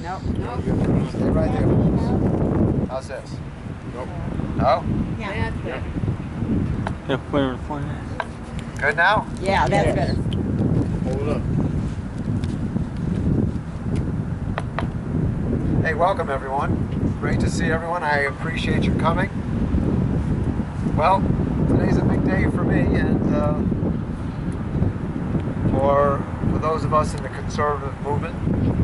Nope. Stay right there. How's this? Nope. No? Yeah. That's better. Yeah, whatever the point is. Good now? Yeah, that's better. Hold it up. Hey, welcome everyone. Great to see everyone. I appreciate you coming. Well, today's a big day for me, and for those of us in the conservative movement,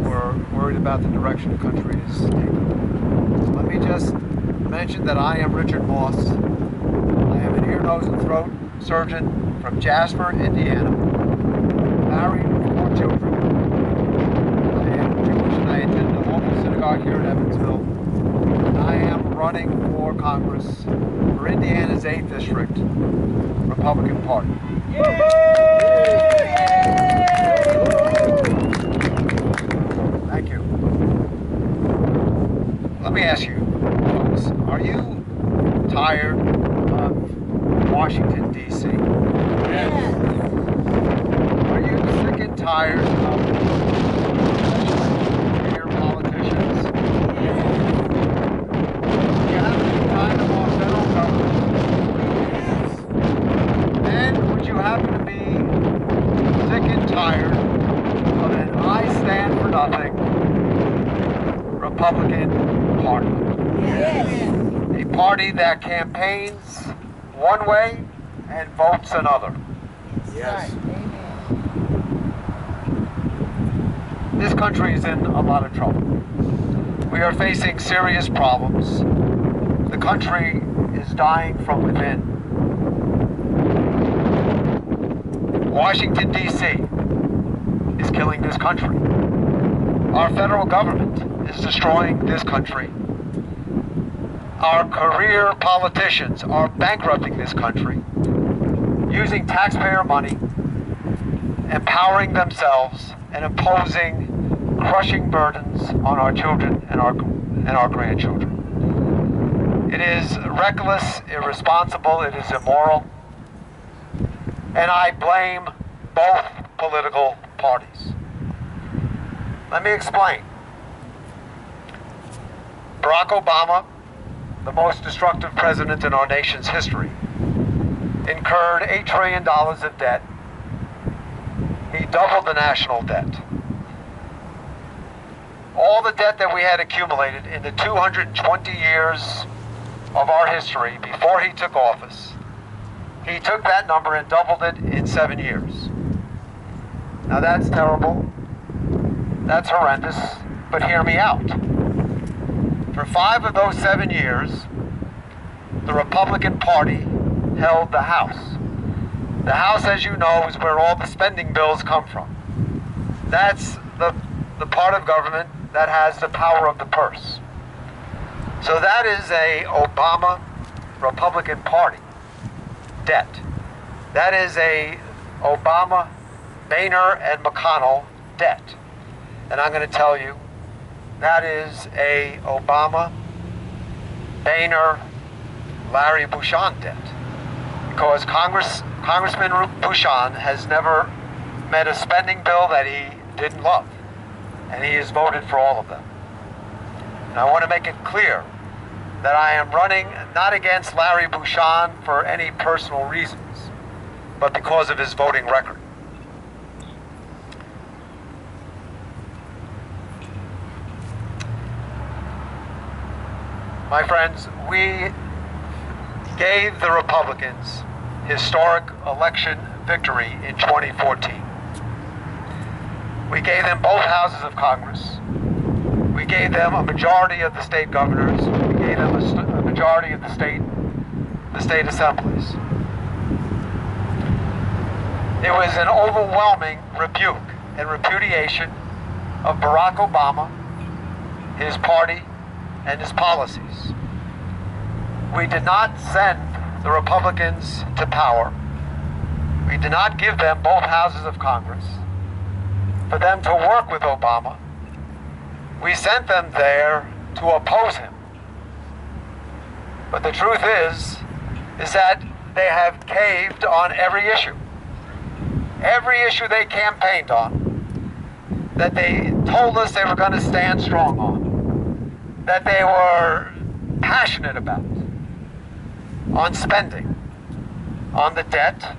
we're worried about the direction the country is taking. Let me just mention that I am Richard Moss. I am an ear, nose, and throat surgeon from Jasper, Indiana. Married with 4 children. I am Jewish and I attend the local synagogue here in Evansville. And I am running for Congress for Indiana's 8th District, Republican Party. Thank you. Let me ask you, folks, are you tired of Washington, D.C.? Yes. Are you sick and tired of your politicians? Do you have any tired of our federal government? And would you happen to be sick and tired of an I stand for nothing Republican Party? Yes. A party that campaigns one way and votes another. Yes. This country is in a lot of trouble. We are facing serious problems. The country is dying from within. Washington, D.C. is killing this country. Our federal government is destroying this country. Our career politicians are bankrupting this country, using taxpayer money, empowering themselves, and imposing crushing burdens on our children and our grandchildren. It is reckless, irresponsible, it is immoral, and I blame both political parties. Let me explain. Barack Obama, the most destructive president in our nation's history, incurred $8 trillion of debt. He doubled the national debt. All the debt that we had accumulated in the 220 years of our history before he took office, he took that number and doubled it in 7 years. Now that's terrible. That's horrendous, but hear me out. For 5 of those 7 years, the Republican Party held the House. The House, as you know, is where all the spending bills come from. That's the part of government that has the power of the purse. So that is a Obama Republican Party debt. That is a Obama, Boehner, and McConnell debt. And I'm going to tell you, that is a Obama, Boehner, Larry Bouchon debt. Because Congressman Bouchon has never met a spending bill that he didn't love. And he has voted for all of them. And I want to make it clear that I am running not against Larry Bouchon for any personal reasons, but because of his voting record. My friends, we gave the Republicans historic election victory in 2014. We gave them both houses of Congress. We gave them a majority of the state governors. We gave them a majority of the state assemblies. It was an overwhelming rebuke and repudiation of Barack Obama, his party, and his policies. We did not send the Republicans to power. We did not give them both houses of Congress for them to work with Obama. We sent them there to oppose him. But the truth is that they have caved on every issue. Every issue they campaigned on, that they told us they were going to stand strong on, that they were passionate about, on spending, on the debt,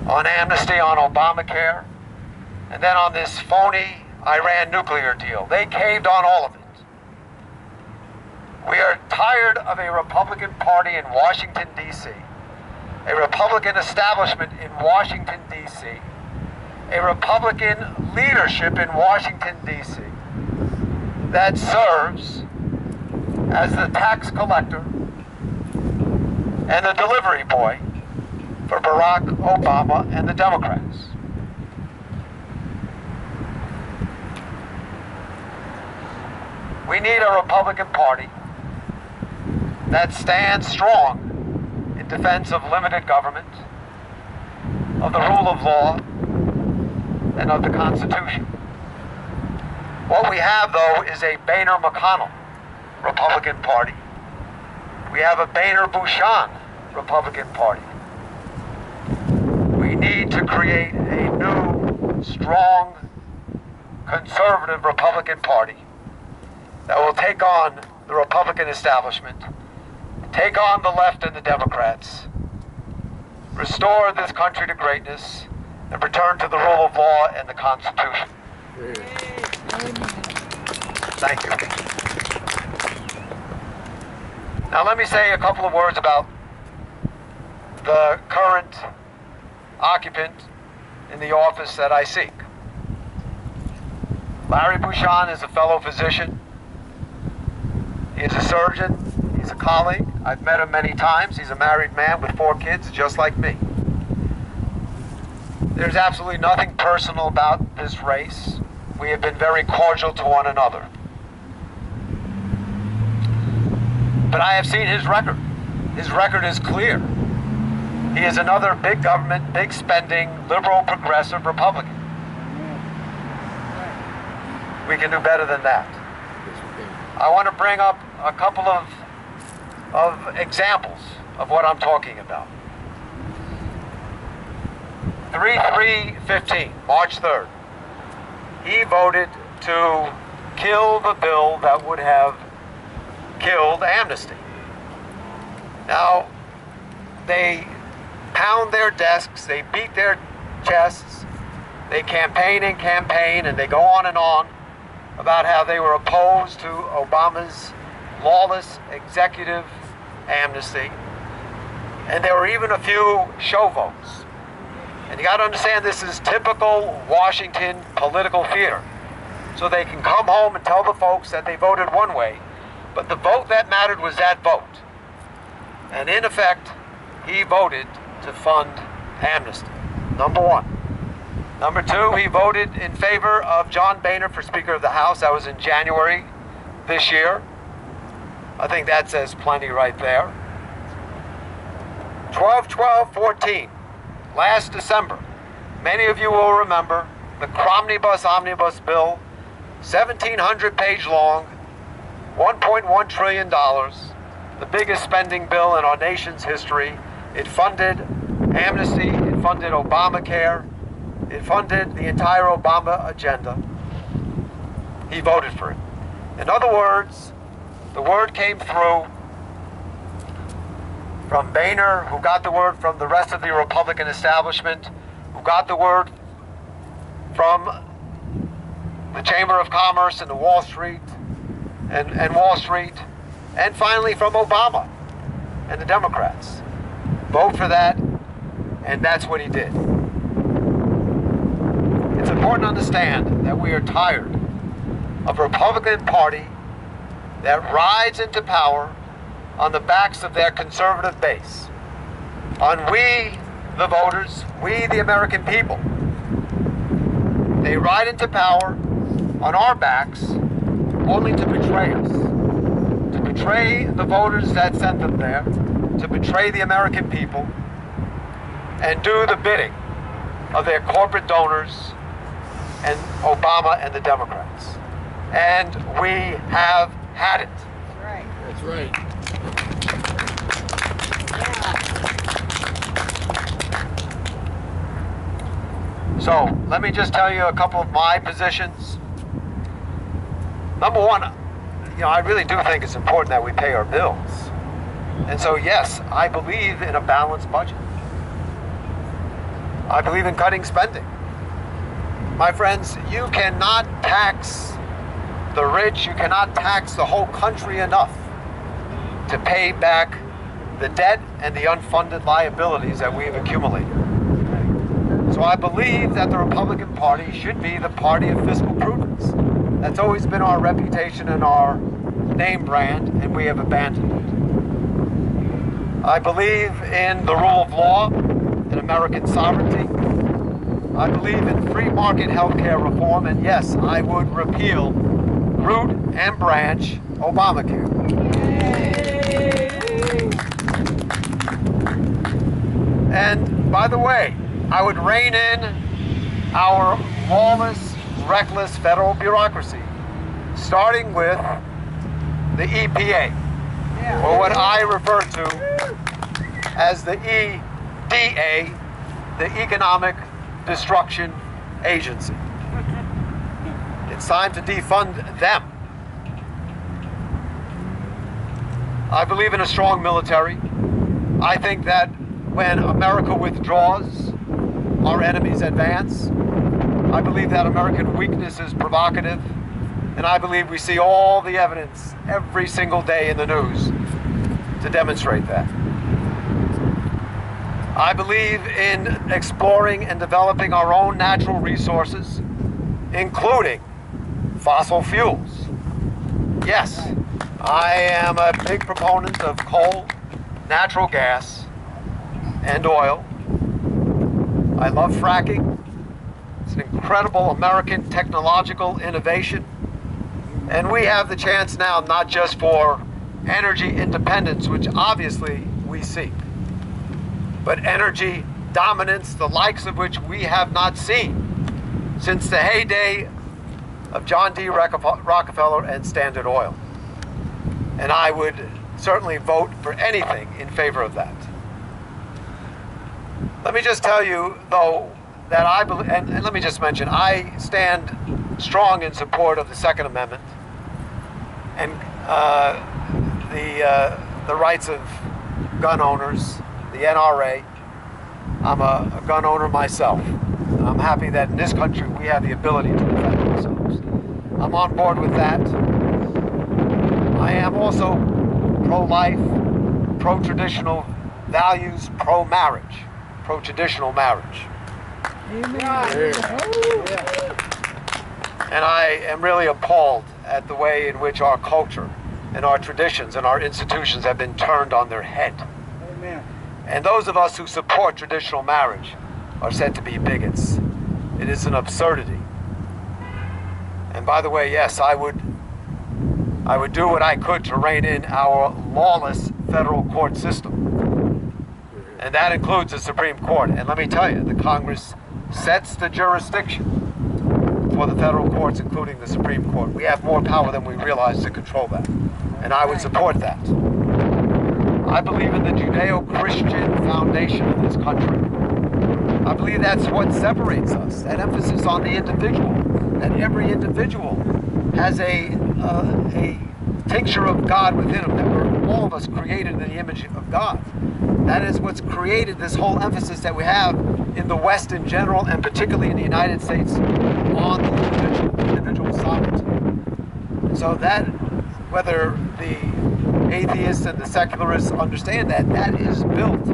on amnesty, on Obamacare, and then on this phony Iran nuclear deal. They caved on all of it. We are tired of a Republican Party in Washington, D.C., a Republican establishment in Washington, D.C., a Republican leadership in Washington, D.C. that serves as the tax collector and the delivery boy for Barack Obama and the Democrats. We need a Republican Party that stands strong in defense of limited government, of the rule of law, and of the Constitution. What we have, though, is a Boehner-McConnell Republican Party. We have a Boehner-Bouchon Republican Party. We need to create a new, strong, conservative Republican Party that will take on the Republican establishment, take on the left and the Democrats, restore this country to greatness, and return to the rule of law and the Constitution. Thank you. Now let me say a couple of words about the current occupant in the office that I seek. Larry Bouchon is a fellow physician. He is a surgeon. He's a colleague. I've met him many times. He's a married man with 4 kids, just like me. There's absolutely nothing personal about this race. We have been very cordial to one another. But I have seen his record. His record is clear. He is another big government, big spending, liberal, progressive Republican. We can do better than that. I want to bring up a couple of examples of what I'm talking about. 3/3/15, March 3rd, he voted to kill the bill that would have killed amnesty. Now, they pound their desks, they beat their chests, they campaign and campaign, and they go on and on about how they were opposed to Obama's lawless executive amnesty. And there were even a few show votes. And you got to understand, this is typical Washington political theater. So they can come home and tell the folks that they voted one way, but the vote that mattered was that vote. And in effect, he voted to fund amnesty, number one. Number two, he voted in favor of John Boehner for Speaker of the House. That was in January this year. I think that says plenty right there. 12/12/14, last December, many of you will remember the Cromnibus Omnibus Bill, 1,700-page long, $1.1 trillion, the biggest spending bill in our nation's history. It funded amnesty, it funded Obamacare, it funded the entire Obama agenda. He voted for it. In other words, the word came through from Boehner, who got the word from the rest of the Republican establishment, who got the word from the Chamber of Commerce and the Wall Street, and Wall Street, and finally from Obama and the Democrats. Vote for that, and that's what he did. It's important to understand that we are tired of a Republican Party that rides into power on the backs of their conservative base, on we, the voters, we, the American people. They ride into power on our backs only to betray us, to betray the voters that sent them there, to betray the American people, and do the bidding of their corporate donors and Obama and the Democrats. And we have had it. That's right. That's right. So let me just tell you a couple of my positions. Number one, I really do think it's important that we pay our bills. And so yes, I believe in a balanced budget. I believe in cutting spending. My friends, you cannot tax the rich, you cannot tax the whole country enough to pay back the debt and the unfunded liabilities that we've accumulated. So I believe that the Republican Party should be the party of fiscal prudence. That's always been our reputation and our name brand, and we have abandoned it. I believe in the rule of law and American sovereignty. I believe in free market healthcare reform, and yes, I would repeal root and branch Obamacare. And by the way, I would rein in our lawless, reckless federal bureaucracy, starting with the EPA, or what I refer to as the EDA, the Economic Destruction Agency. It's time to defund them. I believe in a strong military. I think that when America withdraws, our enemies advance. I believe that American weakness is provocative, and I believe we see all the evidence every single day in the news to demonstrate that. I believe in exploring and developing our own natural resources, including fossil fuels. Yes, I am a big proponent of coal, natural gas, and oil. I love fracking. It's an incredible American technological innovation. And we have the chance now not just for energy independence, which obviously we seek, but energy dominance, the likes of which we have not seen since the heyday of John D. Rockefeller and Standard Oil. And I would certainly vote for anything in favor of that. Let me just tell you, though, that I believe, and let me just mention, I stand strong in support of the Second Amendment and the rights of gun owners, the NRA. I'm a gun owner myself. I'm happy that in this country we have the ability to defend ourselves. I'm on board with that. I am also pro-life, pro-traditional values, pro-marriage, pro-traditional marriage. And I am really appalled at the way in which our culture and our traditions and our institutions have been turned on their head. Amen. And those of us who support traditional marriage are said to be bigots. It is an absurdity. And by the way, yes, I would do what I could to rein in our lawless federal court system. And that includes the Supreme Court. And let me tell you, the Congress sets the jurisdiction for the federal courts, including the Supreme Court. We have more power than we realize to control that. And I would support that. I believe in the Judeo-Christian foundation of this country. I believe that's what separates us, that emphasis on the individual, that every individual has a tincture of God within them, that we're all of us created in the image of God. That is what's created this whole emphasis that we have in the West in general, and particularly in the United States, on the individual sovereignty. So that, whether the atheists and the secularists understand that, that is built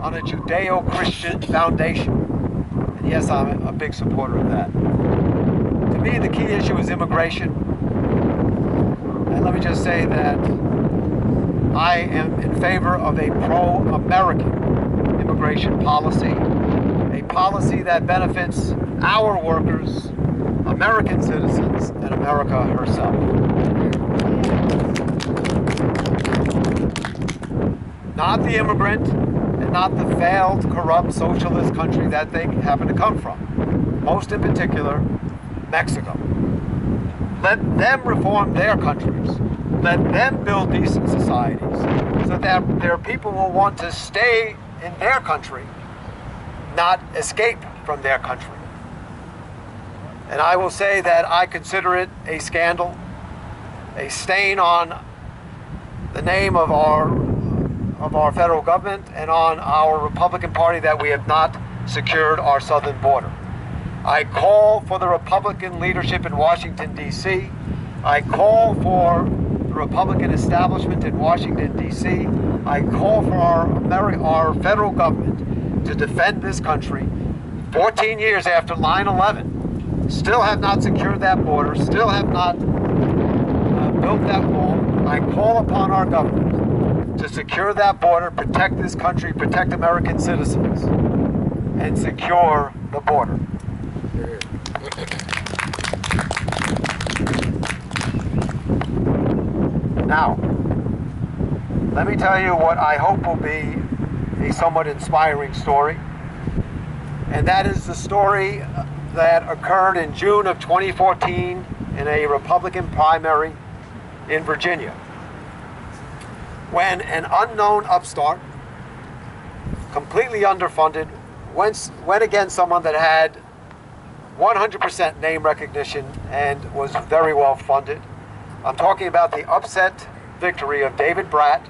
on a Judeo-Christian foundation. And yes, I'm a big supporter of that. To me, the key issue is immigration. And let me just say that I am in favor of a pro-American immigration policy, a policy that benefits our workers, American citizens, and America herself. Not the immigrant, and not the failed, corrupt, socialist country that they happen to come from. Most in particular, Mexico. Let them reform their countries. Let them build decent societies so that their people will want to stay in their country, not escape from their country. And I will say that I consider it a scandal, a stain on the name of our federal government and on our Republican Party that we have not secured our southern border. I call for the Republican leadership in Washington, D.C. I call for the Republican establishment in Washington, D.C. I call for our federal government to defend this country 14 years after 9/11. Still have not secured that border, still have not built that wall. I call upon our government to secure that border, protect this country, protect American citizens, and secure the border. Now, let me tell you what I hope will be a somewhat inspiring story, and that is the story that occurred in June of 2014 in a Republican primary in Virginia, when an unknown upstart, completely underfunded, went against someone that had 100% name recognition and was very well funded. I'm talking about the upset victory of David Bratt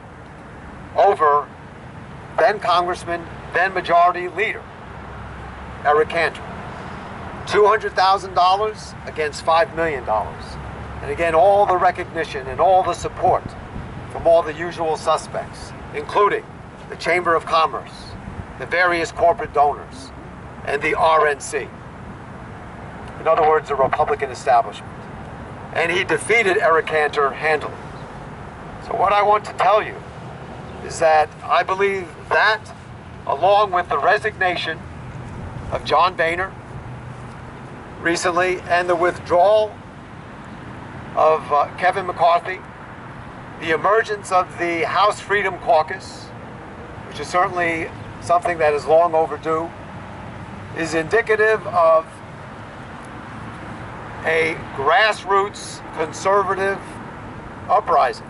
over then Congressman, then Majority Leader Eric Cantor. $200,000 against $5 million. And again, all the recognition and all the support from all the usual suspects, including the Chamber of Commerce, the various corporate donors, and the RNC. In other words, the Republican establishment. And he defeated Eric Cantor handily. So what I want to tell you is that I believe that, along with the resignation of John Boehner recently and the withdrawal of Kevin McCarthy, the emergence of the House Freedom Caucus, which is certainly something that is long overdue, is indicative of a grassroots conservative uprising.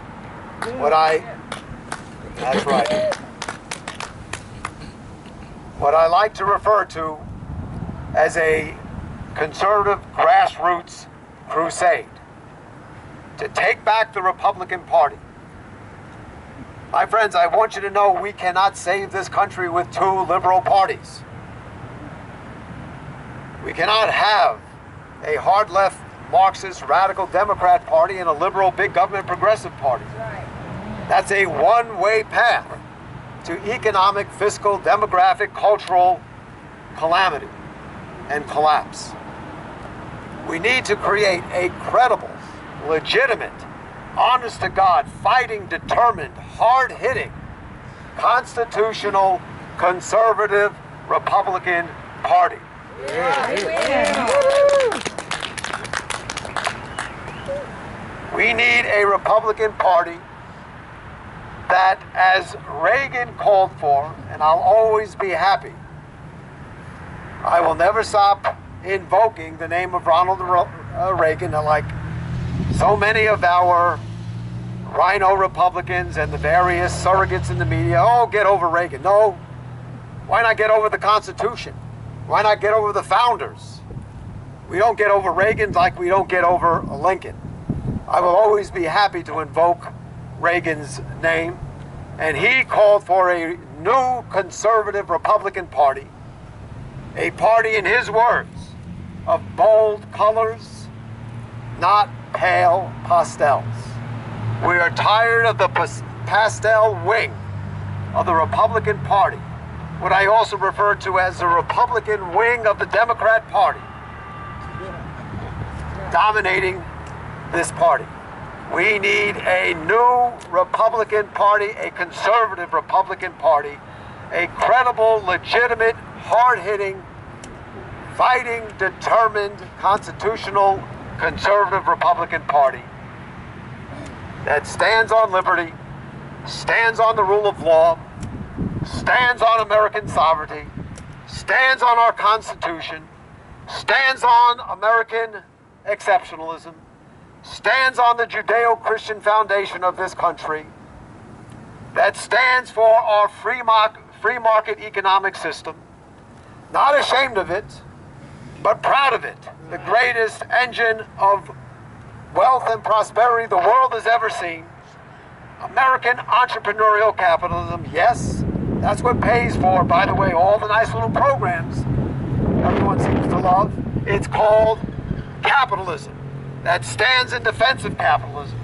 That's right. What I like to refer to as a conservative grassroots crusade to take back the Republican Party. My friends, I want you to know we cannot save this country with two liberal parties. We cannot have a hard left Marxist radical Democrat party and a liberal big government progressive party. That's a one-way path to economic, fiscal, demographic, cultural calamity and collapse. We need to create a credible, legitimate, honest-to-God, fighting, determined, hard-hitting, constitutional, conservative Republican Party. We need a Republican Party that, as Reagan called for, and I'll always be happy, I will never stop invoking the name of Ronald Reagan, like so many of our rhino Republicans and the various surrogates in the media. Oh, get over Reagan. No. Why not get over the Constitution? Why not get over the founders? We don't get over Reagan like we don't get over Lincoln. I will always be happy to invoke Reagan's name. And he called for a new conservative Republican Party, a party, in his words, of bold colors, not pale pastels. We are tired of the pastel wing of the Republican Party, what I also refer to as the Republican wing of the Democrat Party, dominating this party. We need a new Republican Party, a conservative Republican Party, a credible, legitimate, hard-hitting, fighting, determined, constitutional, conservative Republican Party that stands on liberty, stands on the rule of law, stands on American sovereignty, stands on our Constitution, stands on American exceptionalism, stands on the Judeo-Christian foundation of this country, that stands for our free market economic system, not ashamed of it, but proud of it. the greatest engine of wealth and prosperity the world has ever seen. American entrepreneurial capitalism, yes, that's what pays for, by the way, all the nice little programs everyone seems to love. It's called capitalism. That stands in defense of capitalism.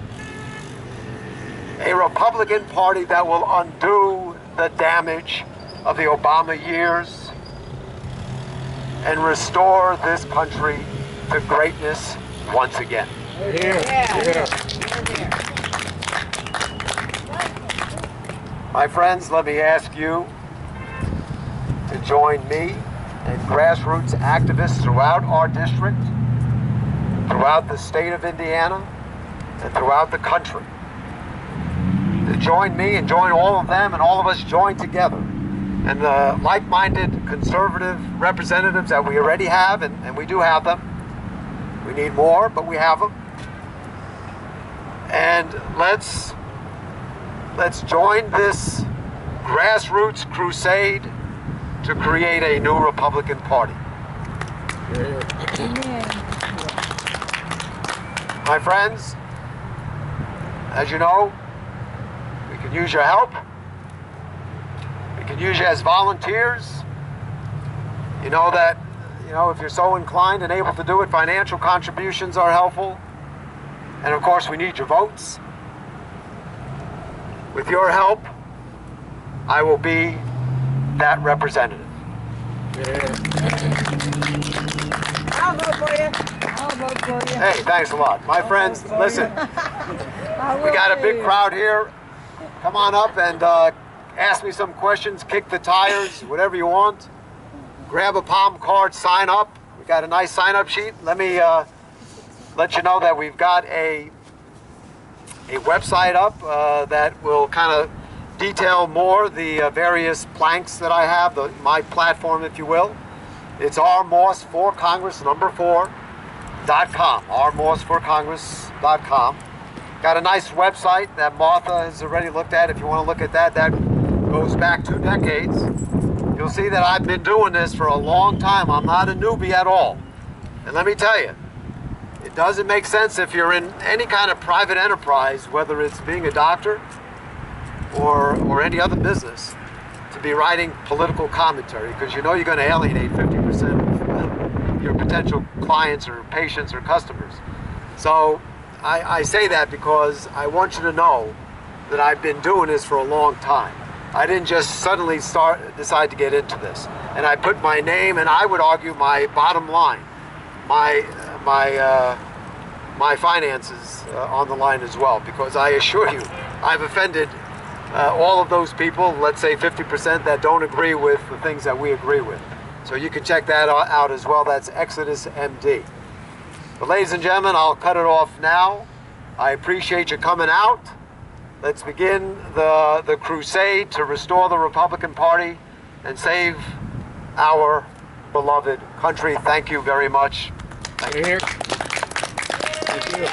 A Republican Party that will undo the damage of the Obama years and restore this country to greatness once again. Here. My friends, let me ask you to join me and grassroots activists throughout our district, throughout the state of Indiana, and throughout the country. To join me and join all of them and all of us join together. And the like-minded conservative representatives that we already have, and we do have them. We need more, but we have them. And let's join this grassroots crusade to create a new Republican Party. My friends, as you know, we can use your help. We can use you as volunteers. You know that, if you're so inclined and able to do it, financial contributions are helpful. And of course, we need your votes. With your help, I will be that representative. I'll vote for you. I'll vote for you. Hey, thanks a lot. My friends, listen, we got a big crowd here. Come on up and ask me some questions, kick the tires, whatever you want. Grab a palm card, sign up. We got a nice sign-up sheet. Let me let you know that we've got a website up that will kind of detail more the various planks that I have, my platform, if you will. It's rmoss4congress4.com, rmoss4congress.com. Got a nice website that Martha has already looked at. If you want to look at that, that goes back 2 decades. You'll see that I've been doing this for a long time. I'm not a newbie at all. And let me tell you, it doesn't make sense if you're in any kind of private enterprise, whether it's being a doctor or any other business, to be writing political commentary, because you know you're going to alienate 50% of your potential clients or patients or customers. So I say that because I want you to know that I've been doing this for a long time. I didn't just suddenly decide to get into this. And I put my name, and I would argue my bottom line, my finances on the line as well, because I assure you, I've offended all of those people, let's say 50%, that don't agree with the things that we agree with. So you can check that out as well. That's Exodus MD. But ladies and gentlemen, I'll cut it off now. I appreciate you coming out. Let's begin the crusade to restore the Republican Party and save our beloved country. Thank you very much. Thank you. Here. Hey.